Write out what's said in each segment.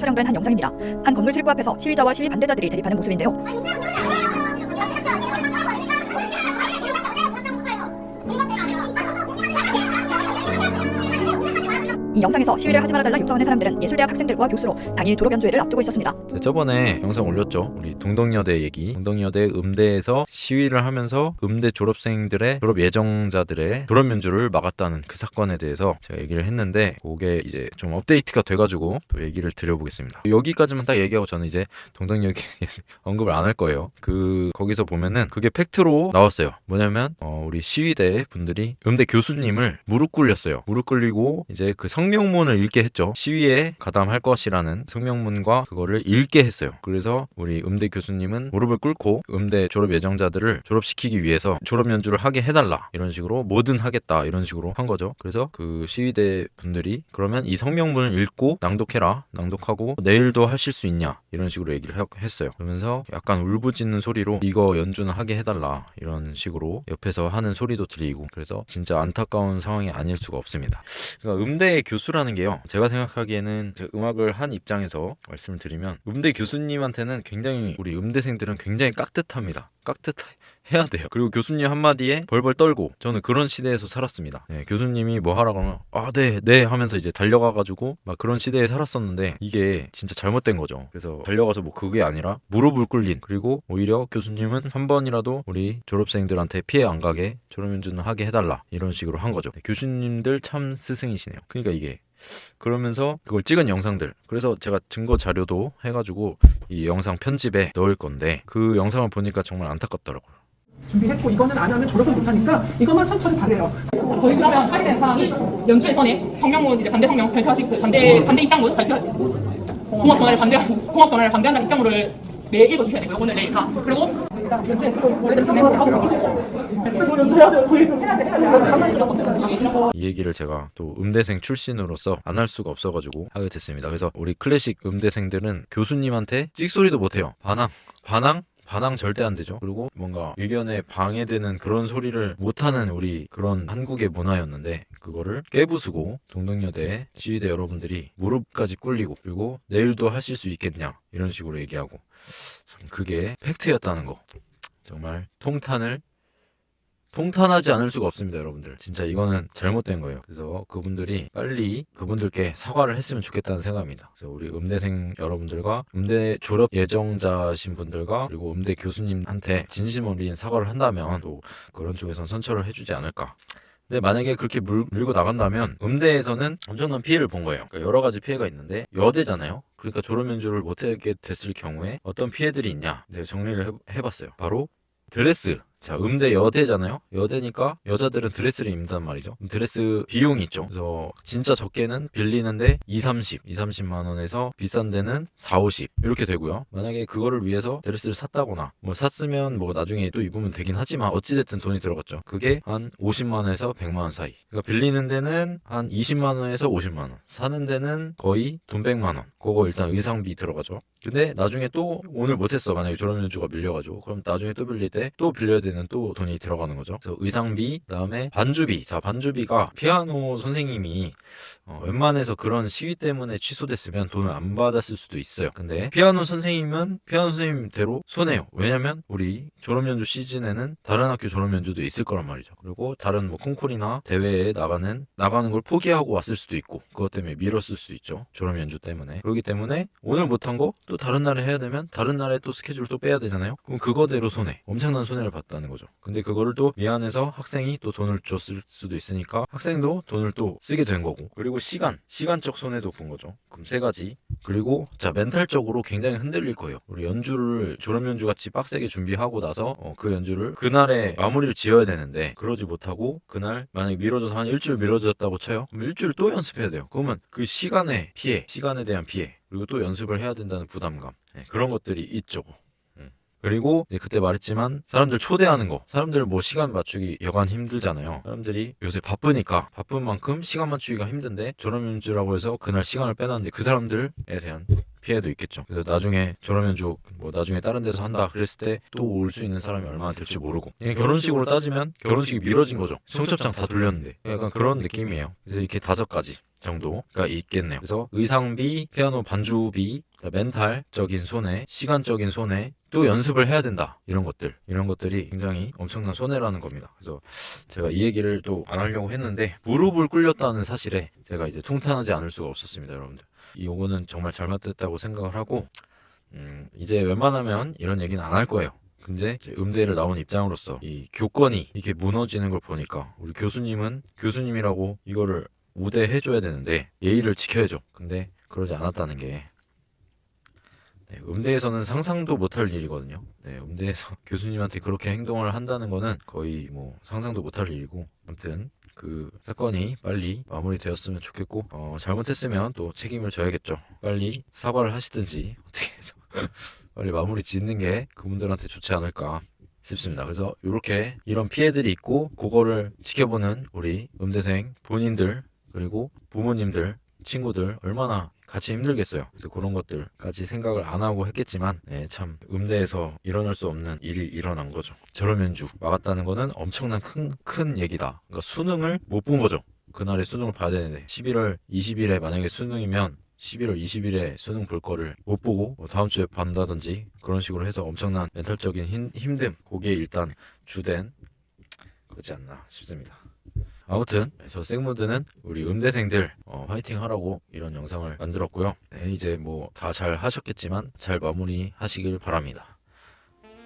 촬영된 한 영상입니다. 한 건물 출입구 앞에서 시위자와 시위 반대자들이 대립하는 모습인데요. 이 영상에서 시위를 하지 말아달라 요청하는 사람들은 예술대학 학생들과 교수로 당일 졸업 연주회를 앞두고 있었습니다. 저번에 영상 올렸죠. 우리 동덕여대 얘기. 동덕여대 음대에서 시위를 하면서 음대 졸업생들의 졸업 예정자들의 졸업 연주를 막았다는 그 사건에 대해서 제가 얘기를 했는데, 그게 이제 좀 업데이트가 돼가지고 또 얘기를 드려보겠습니다. 여기까지만 딱 얘기하고 저는 이제 동덕여대 언급을 안 할 거예요. 거기서 보면은 그게 팩트로 나왔어요. 뭐냐면 우리 시위대 분들이 음대 교수님을 무릎 꿇렸어요. 무릎 꿇리고 이제 그 성명문을 읽게 했죠. 시위에 가담할 것이라는 성명문과 그거를 읽게 했어요. 그래서 우리 음대 교수님은 무릎을 꿇고 음대 졸업 예정자들을 졸업시키기 위해서 졸업 연주를 하게 해달라, 이런 식으로 뭐든 하겠다, 이런 식으로 한 거죠. 그래서 그 시위대 분들이 그러면 이 성명문을 읽고 낭독해라, 낭독하고 내일도 하실 수 있냐, 이런 식으로 얘기를 했어요. 그러면서 약간 울부짖는 소리로 이거 연주는 하게 해달라, 이런 식으로 옆에서 하는 소리도 들리고, 그래서 진짜 안타까운 상황이 아닐 수가 없습니다. 그러니까 음대 교수라는 게요, 제가 생각하기에는 제가 음악을 한 입장에서 말씀을 드리면 음대 교수님한테는 굉장히, 우리 음대생들은 굉장히 깍듯합니다. 깍듯해야 돼요. 그리고 교수님 한마디에 벌벌 떨고, 저는 그런 시대에서 살았습니다. 교수님이 뭐 하라 그러면 네 하면서 이제 달려가가지고 막 그런 시대에 살았었는데, 이게 진짜 잘못된 거죠. 그래서 달려가서 뭐 그게 아니라 무릎을 꿇린, 그리고 오히려 교수님은 한 번이라도 우리 졸업생들한테 피해 안 가게 졸업연주는 하게 해달라, 이런 식으로 한 거죠. 교수님들 참 스승이시네요. 그러니까 이게, 그러면서 그걸 찍은 영상들, 그래서 제가 증거 자료도 해가지고 이 영상 편집에 넣을 건데, 그 영상을 보니까 정말 안타깝더라고요. 준비했고 이거는 안 하면 졸업을 못하니까 이것만 선처를 바래요. 저희 그러면 하게 된 사항이 연초에 전에 성명문 이제 반대 성명 발표하시고 반대 입장문 발표하세요. 공업 전화를 반대한다는 입장문을 매일 읽어주셔야 되고요. 오늘 내일 다. 그리고 연초에 지금 원래대로 진행하고 이 얘기를 제가 또 음대생 출신으로서 안 할 수가 없어가지고 하게 됐습니다. 그래서 우리 클래식 음대생들은 교수님한테 찍소리도 못해요. 반항 절대 안 되죠. 그리고 뭔가 의견에 방해되는 그런 소리를 못하는 우리 그런 한국의 문화였는데, 그거를 깨부수고 동덕여대 시위대 여러분들이 무릎까지 꿇리고, 그리고 내일도 하실 수 있겠냐, 이런 식으로 얘기하고, 참 그게 팩트였다는 거, 정말 통탄하지 않을 수가 없습니다, 여러분들. 진짜 이거는 잘못된 거예요. 그래서 그분들이 빨리 그분들께 사과를 했으면 좋겠다는 생각입니다. 그래서 우리 음대생 여러분들과 음대 졸업 예정자신 분들과 그리고 음대 교수님한테 진심 어린 사과를 한다면 또 그런 쪽에선 선처를 해주지 않을까. 근데 만약에 그렇게 밀고 나간다면 음대에서는 엄청난 피해를 본 거예요. 그러니까 여러 가지 피해가 있는데, 여대잖아요. 그러니까 졸업 연주를 못하게 됐을 경우에 어떤 피해들이 있냐, 내가 정리를 해봤어요. 바로 드레스. 자, 음대 여대잖아요. 여대니까 여자들은 드레스를 입는단 말이죠. 드레스 비용이 있죠. 그래서 진짜 적게는 빌리는데 30만 원에서 비싼 데는 50 이렇게 되고요. 만약에 그거를 위해서 드레스를 샀다거나 뭐 샀으면 뭐 나중에 또 입으면 되긴 하지만 어찌됐든 돈이 들어갔죠. 그게 한 50만 원에서 100만 원 사이. 그러니까 빌리는 데는 한 20만 원에서 50만 원. 사는 데는 거의 돈 100만 원. 그거 일단 의상비 들어가죠. 근데 나중에 또 오늘 못했어, 만약에 졸업연주가 밀려가지고, 그럼 나중에 또 빌릴 때 또 빌려야 되는 또 돈이 들어가는 거죠. 그래서 의상비, 그다음에 반주비. 자, 반주비가 피아노 선생님이 웬만해서 그런 시위 때문에 취소됐으면 돈을 안 받았을 수도 있어요. 근데 피아노 선생님은 피아노 선생님대로 손해요. 왜냐면 우리 졸업연주 시즌에는 다른 학교 졸업연주도 있을 거란 말이죠. 그리고 다른 뭐 콩쿠르나 대회에 나가는 걸 포기하고 왔을 수도 있고, 그것 때문에 미뤘을 수 있죠, 졸업연주 때문에. 그렇기 때문에 오늘 못한 거 또 다른 날에 해야 되면 다른 날에 또 스케줄 또 빼야 되잖아요. 그럼 그거대로 엄청난 손해를 봤다는 거죠. 근데 그거를 또 미안해서 학생이 또 돈을 줬을 수도 있으니까 학생도 돈을 또 쓰게 된 거고, 그리고 시간적 손해도 본 거죠. 그럼 세 가지. 그리고 자, 멘탈적으로 굉장히 흔들릴 거예요. 우리 연주를 졸업연주 같이 빡세게 준비하고 나서 그 연주를 그날에 마무리를 지어야 되는데, 그러지 못하고 그날 만약에 미뤄져서 한 일주일 미뤄졌다고 쳐요. 그럼 일주일 또 연습해야 돼요. 그러면 그 시간에 대한 피해, 그리고 또 연습을 해야 된다는 부담감, 그런 것들이 있죠. 그리고 그때 말했지만 사람들 초대하는 거, 사람들 뭐 시간 맞추기 여간 힘들잖아요. 사람들이 요새 바쁘니까 바쁜 만큼 시간 맞추기가 힘든데, 졸업연주라고 해서 그날 시간을 빼놨는데 그 사람들에 대한 피해도 있겠죠. 그래서 나중에 졸업연주 뭐 나중에 다른 데서 한다 그랬을 때 또 올 수 있는 사람이 얼마나 될지 모르고, 결혼식으로 따지면 결혼식이 미뤄진 거죠. 청첩장 다 돌렸는데. 약간 그런 느낌이에요. 그래서 이렇게 5가지 정도가 있겠네요. 그래서 의상비, 피아노 반주비, 멘탈적인 손해, 시간적인 손해, 또 연습을 해야 된다. 이런 것들이 굉장히 엄청난 손해라는 겁니다. 그래서 제가 이 얘기를 또 안 하려고 했는데 무릎을 꿇렸다는 사실에 제가 이제 통탄하지 않을 수가 없었습니다, 여러분들. 이거는 정말 잘못됐다고 생각을 하고 이제 웬만하면 이런 얘기는 안 할 거예요. 근데 이제 음대를 나온 입장으로서 이 교권이 이렇게 무너지는 걸 보니까 우리 교수님은 교수님이라고 이거를 우대해줘야 되는데 예의를 지켜야죠. 근데 그러지 않았다는 게 네, 음대에서는 상상도 못할 일이거든요. 네, 음대에서 교수님한테 그렇게 행동을 한다는 거는 거의 뭐 상상도 못할 일이고, 아무튼 그 사건이 빨리 마무리되었으면 좋겠고, 잘못했으면 또 책임을 져야겠죠. 빨리 사과를 하시든지 어떻게 해서 빨리 마무리 짓는 게 그분들한테 좋지 않을까 싶습니다. 그래서 이런 피해들이 있고 그거를 지켜보는 우리 음대생 본인들 그리고 부모님들, 친구들 얼마나 같이 힘들겠어요. 그래서 그런 것들까지 생각을 안 하고 했겠지만 참 음대에서 일어날 수 없는 일이 일어난 거죠. 저렴연주 막았다는 거는 엄청난 큰 얘기다. 그러니까 수능을 못 본 거죠. 그날에 수능을 봐야 되는데 11월 20일에 만약에 수능이면 11월 20일에 수능 볼 거를 못 보고 다음 주에 본다든지 그런 식으로 해서 엄청난 멘탈적인 힘듦, 그게 일단 주된 거지 않나 싶습니다. 아무튼 저 생무드는 우리 음대생들 화이팅 하라고 이런 영상을 만들었고요. 네, 이제 뭐 다 잘 하셨겠지만 잘 마무리 하시길 바랍니다.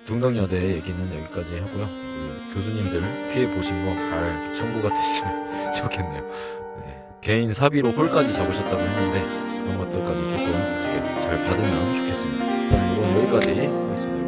둥덕여대 얘기는 여기까지 하고요. 우리 교수님들 피해 보신 거 잘 청구가 됐으면 좋겠네요. 네, 개인 사비로 홀까지 잡으셨다고 했는데 그런 것들까지 조금 어떻게 잘 받으면 좋겠습니다. 일단 이건 여기까지 하겠습니다.